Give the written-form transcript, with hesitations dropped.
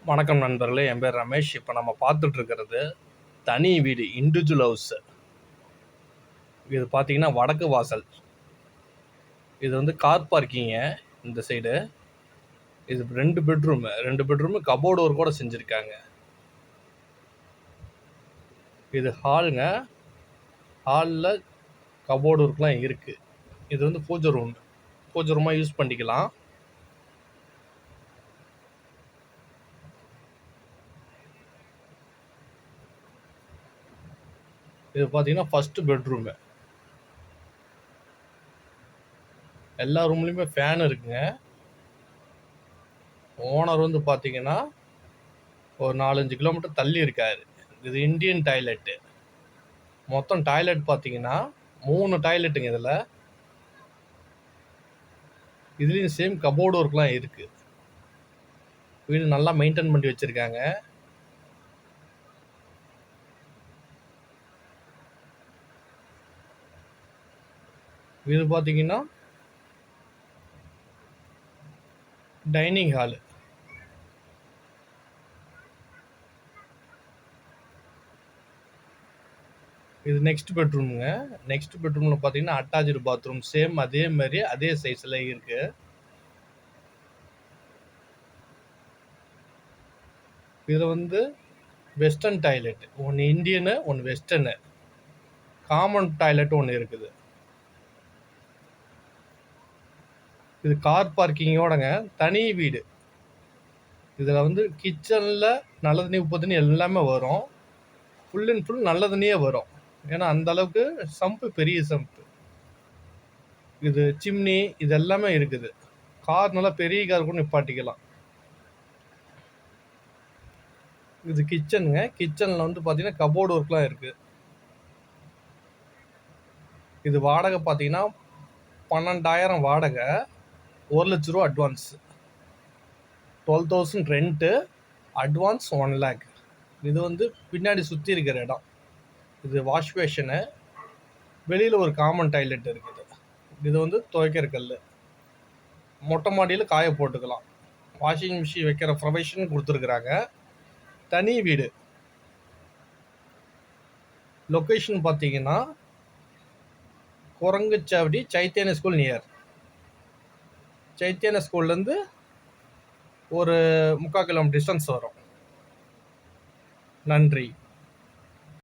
வணக்கம் நண்பர்களே, என் பேர் ரமேஷ். இப்போ நம்ம பார்த்துட்டு இருக்கிறது தனி வீடு, இண்டிவிஜுவல் ஹவுஸ். இது பார்த்தீங்கன்னா வடக்கு வாசல். இது வந்து கார் பார்க்கிங்க. இந்த சைடு இது ரெண்டு பெட்ரூமு கபோர்டு ஒர்க் கூட செஞ்சுருக்காங்க. இது ஹாலுங்க. ஹாலில் கபோர்டு ஒர்க்லாம் இருக்குது. இது வந்து பூஜை ரூமாக யூஸ் பண்ணிக்கலாம். இது பார்த்தீங்கன்னா ஃபஸ்ட்டு பெட்ரூமு. எல்லா ரூம்லேயுமே ஃபேன் இருக்குங்க. ஓனர் வந்து பார்த்தீங்கன்னா ஒரு 4-5 கிலோமீட்டர் தள்ளி இருக்காரு. இது இந்தியன் டாய்லெட்டு. மொத்தம் டாய்லெட் பார்த்தீங்கன்னா 3 டாய்லெட்டுங்க. இதுலேயும் சேம் கபோர்டு ஒர்க்லாம் இருக்குது. வீடு நல்லா மெயின்டைன் பண்ணி வச்சுருக்காங்க. இது பார்த்தீங்கன்னா டைனிங் ஹாலு. இது நெக்ஸ்ட் பெட்ரூமுங்க. நெக்ஸ்ட் பெட்ரூமில் பார்த்தீங்கன்னா அட்டாச்சு பாத்ரூம். சேம் அதே மாதிரி அதே சைஸில் இருக்குது. இதில் வந்து வெஸ்டர்ன் டாய்லெட் ஒன்று, இந்தியனு ஒன்று வெஸ்டர்னு. காமன் டாய்லெட் ஒன்று இருக்குது. இது கார் பார்க்கிங்கோடங்க தனி வீடு. இதில் வந்து கிச்சனில் நல்ல தண்ணி உப்பு தண்ணி எல்லாமே வரும். ஃபுல் அண்ட் ஃபுல் நல்ல தண்ணியே வரும். ஏன்னா அந்த அளவுக்கு சம்பு, பெரிய சம்பு. இது சிம்னி இது எல்லாமே இருக்குது. கார் நல்லா பெரிய கார் கூட நிப்பாட்டிக்கலாம். இது கிச்சனுங்க. கிச்சனில் வந்து பார்த்தீங்கன்னா கபோர்டு ஒர்க்லாம் இருக்குது. இது வாடகை பார்த்தீங்கன்னா 12,000 வாடகை, 1,00,000 ரூபா அட்வான்ஸ், 12,000 ரெண்ட்டு, அட்வான்ஸ் 1,00,000. இது வந்து பின்னாடி சுற்றி இருக்கிற இடம். இது வாஷ் பேஷனு. வெளியில் ஒரு காமன் டாய்லெட் இருக்குது. இது வந்து துவைக்கிற கல். மொட்டை மாடியில் காய போட்டுக்கலாம். வாஷிங் மிஷின் வைக்கிற ப்ரொவிஷன் கொடுத்துருக்குறாங்க. தனி வீடு. லொக்கேஷன் பார்த்தீங்கன்னா குரங்குச்சாவடி சைத்தன்ய ஸ்கூல் நியர். சைத்தன்ய ஸ்கூல்லேருந்து ஒரு 3/4 கிலோமீட்டர் டிஸ்டன்ஸ் வரும். நன்றி.